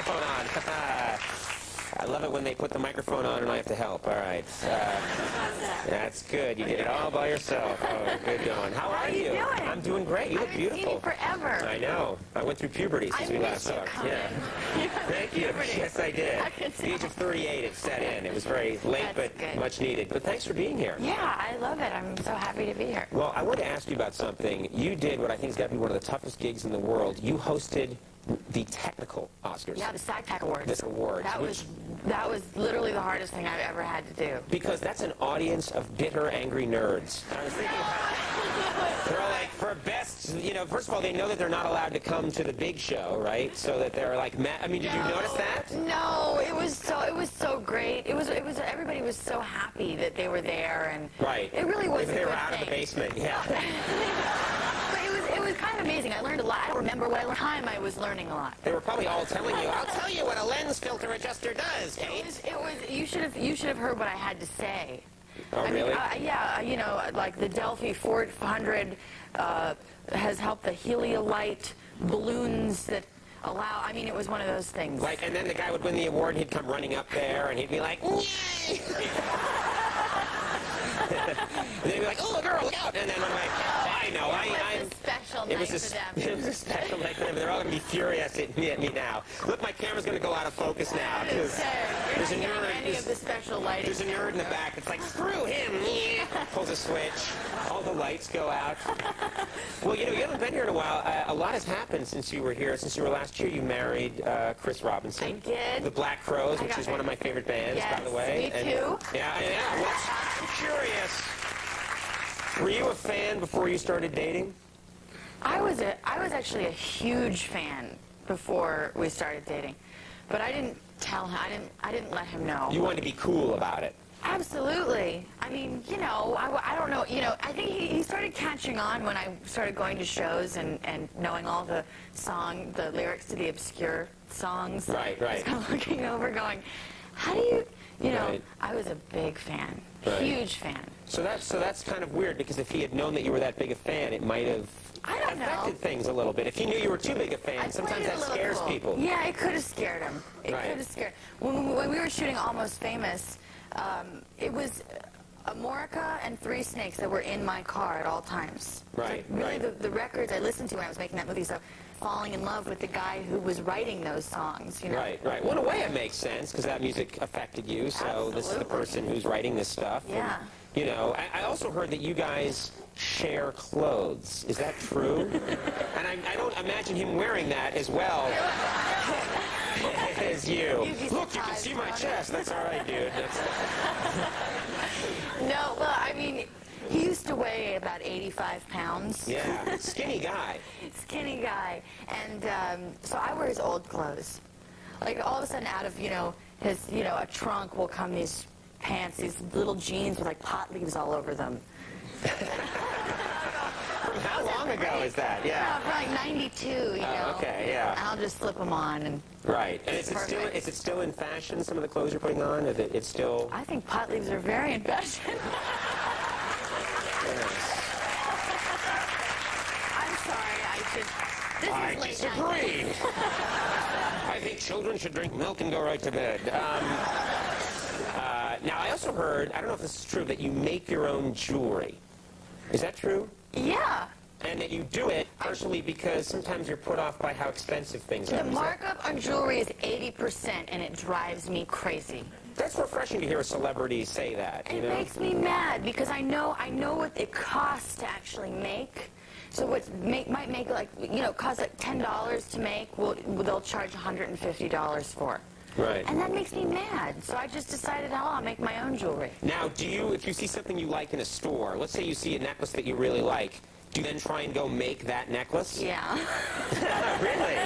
microphone on. I love it when they put the microphone on and I have to help. All right. That's good. You did it all by yourself. Oh, good going. How are you? Doing? I'm doing great. You look beautiful. I haven't seen you forever. I know. I went through puberty since we last talked. Yeah. Thank you. Yes, I did. At the age of 38, it set in. It was very late, but much needed. But thanks for being here. Yeah, I love it. I'm so happy to be here. Well, I want to ask you about something. You did what I think has got to be one of the toughest gigs in the world. You hosted the technical Oscars. Yeah, the SAG-TAC Awards. This awards. That was literally the hardest thing I've ever had to do. Because that's an audience of bitter, angry nerds. I was thinking about they're all like, for best, first of all, they know that they're not allowed to come to the big show, right? So that they're like, I mean, did you notice that? No, it was so great. It was everybody was so happy that they were there, and right. It really was. They were out of the basement, yeah. It was kind of amazing. I learned a lot. I don't remember what time I was learning a lot. They were probably all telling you, I'll tell you what a lens filter adjuster does, Kate. You should have heard what I had to say. Oh, really? Yeah, like the Delphi 400 has helped the heliolite balloons that allow, it was one of those things. Like, and then the guy would win the award, and he'd come running up there, and he'd be like, yay! And they'd be like, oh, girl, look out! And then I'm like, I know, It was a special night for them. It was a special night for them. They're all going to be furious at me now. Look, my camera's going to go out of focus now. There's a nerd. Any of the special lighting. There's a nerd in the back that's like, screw him! Pulls a switch. All the lights go out. Well, you haven't been here in a while. A lot has happened since you were here. Since you were last year, you married Chris Robinson. I did. The Black Crowes, which is one of my favorite bands, yes, by the way. Me too. Yeah. Well, I'm curious. Were you a fan before you started dating? I was actually a huge fan before we started dating, but I didn't tell him. I didn't let him know. You wanted to be cool about it. Absolutely. I don't know. I think he started catching on when I started going to shows and knowing all the lyrics to the obscure songs. Right. I was kind of looking over going, how do you, Right. I was a big fan, Right. Huge fan. So that's kind of weird, because if he had known that you were that big a fan, it might have affected things a little bit. If he knew you were too big a fan, sometimes that scares people. Yeah, it could have scared him. It Right. could have scared. When we were shooting Almost Famous, it was Amorica and Three Snakes that were in my car at all times. Right, so really, right. the records I listened to when I was making that movie, so falling in love with the guy who was writing those songs, Right. Well, in a way it makes sense, because that music affected you, so Absolutely. This is the person who's writing this stuff. Yeah. And, I also heard that you guys share clothes. Is that true? And I don't imagine him wearing that as well as you. Look, you can see my chest. That's all right, dude. No, well, he used to weigh about 85 pounds. Yeah, skinny guy. Skinny guy. And so I wear his old clothes. Like, all of a sudden, out of, his, a trunk will come these pants, these little jeans with, like, pot leaves all over them. How long ago is that? Yeah. From like 92, okay, yeah. I'll just slip them on. And right. And is it still in fashion, some of the clothes you're putting on? It's still... I think pot leaves are very in fashion. I'm sorry, I disagree. I think children should drink milk and go right to bed. Now, I also heard, I don't know if this is true, that you make your own jewelry. Is that true? Yeah. And that you do it partially because sometimes you're put off by how expensive things are. The markup on jewelry is 80%, and it drives me crazy. That's refreshing to hear a celebrity say that. It makes me mad, because I know what it costs to actually make. So what might make cost like $10 to make, they'll charge $150 for. Right. And that makes me mad. So I just decided, I'll make my own jewelry. Now, if you see something you like in a store, let's say you see a necklace that you really like, do you then try and go make that necklace? Yeah. Really?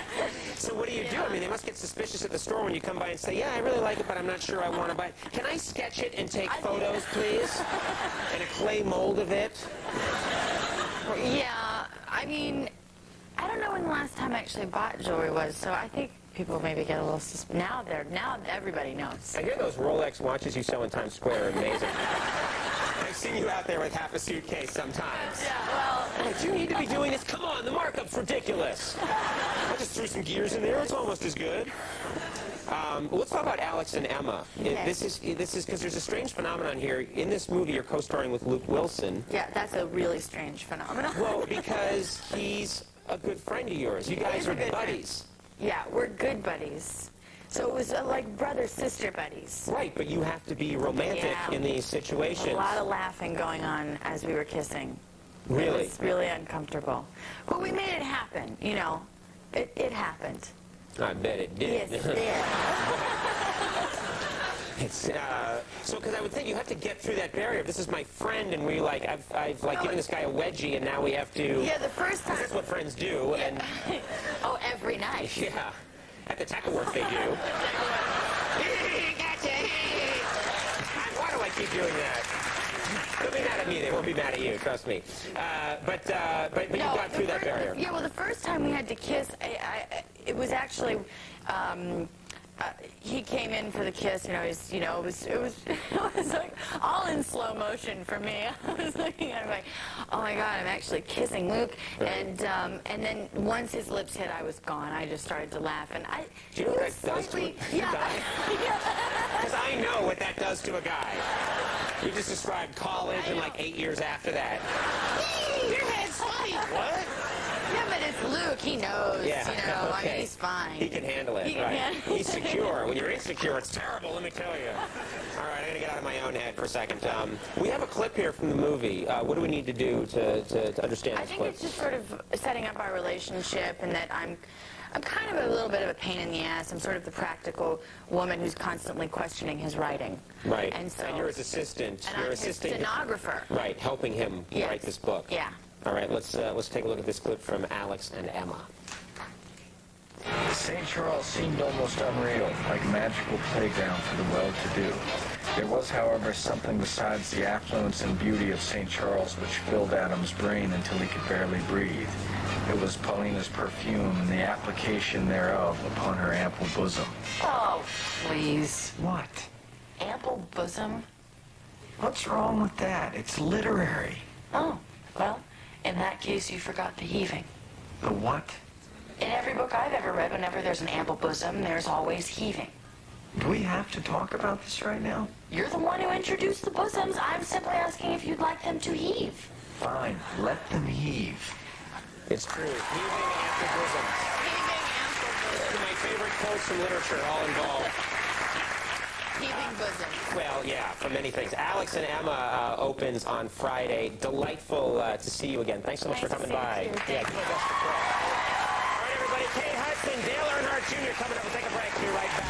So what do you do? They must get suspicious at the store when you come by and say, yeah, I really like it, but I'm not sure I want to buy it. Can I sketch it and take photos, please? And a clay mold of it? Yeah. I don't know when the last time I actually bought jewelry was, so I think people maybe get a little suspicious. Now everybody knows. I hear those Rolex watches you sell in Times Square are amazing. I've seen you out there with half a suitcase sometimes. Yeah, well, Do you need to be doing this? Come on, the markup's ridiculous. I just threw some gears in there. It's almost as good. Let's talk about Alex and Emma. Okay. This is because there's a strange phenomenon here. In this movie, you're co-starring with Luke Wilson. Yeah, that's a really strange phenomenon. Well, because he's a good friend of yours. You guys are buddies. Yeah, we're good buddies. So it was like brother-sister buddies. Right, but you have to be romantic in these situations. A lot of laughing going on as we were kissing. Really? It was really uncomfortable. But we made it happen, you know. It happened. I bet it did. Yes, it did. It's, so, because I would think you have to get through that barrier. This is my friend, and we like, I've like given this guy a wedgie, and now we have to. Yeah, the first time. That's what friends do, and. Oh, every night. Yeah, at the type of work they do. Gotcha. Why do I keep doing that? They'll be mad at me. They won't be mad at you. Trust me. But you got through that barrier. Yeah. Well, the first time we had to kiss, it was actually. He came in for the kiss, it was like all in slow motion for me. I was looking at him like, oh my God, I'm actually kissing Luke. And then once his lips hit, I was gone. I just started to laugh, and do you know what that does to a guy? Because I know what that does to a guy. You just described college and like 8 years after that. Your head's funny. What? Yeah, but it's Luke. He knows. Yeah, I okay. mean, he's fine. He can handle it, right? He's secure. When you're insecure, it's terrible, let me tell you. All right, I'm going to get out of my own head for a second. We have a clip here from the movie. What do we need to do to understand this clip? I think it's just sort of setting up our relationship, and that I'm kind of a little bit of a pain in the ass. I'm sort of the practical woman who's constantly questioning his writing. Right. And you're his assistant. And you're I'm his stenographer. Right, helping him write this book. Yeah. All right, let's take a look at this clip from Alex and Emma. St. Charles seemed almost unreal, like a magical playground for the well-to-do. There was, however, something besides the affluence and beauty of St. Charles which filled Adam's brain until he could barely breathe. It was Paulina's perfume and the application thereof upon her ample bosom. Oh, please. What? Ample bosom? What's wrong with that? It's literary. Oh, well, in that case, you forgot the heaving. The what? In every book I've ever read, whenever there's an ample bosom, there's always heaving. Do we have to talk about this right now? You're the one who introduced the bosoms. I'm simply asking if you'd like them to heave. Fine, let them heave. It's true. Heaving after bosoms. Those are my favorite quotes from literature, all involved. Heaving bosom. Well, yeah, for many things. Alex and Emma opens on Friday. Delightful to see you again. Thanks so much for coming by. Nice to see you, too. Yeah, do my best to play. All right, everybody. Kate Hudson, Dale Earnhardt Jr. coming up. We'll take a break. Be right back.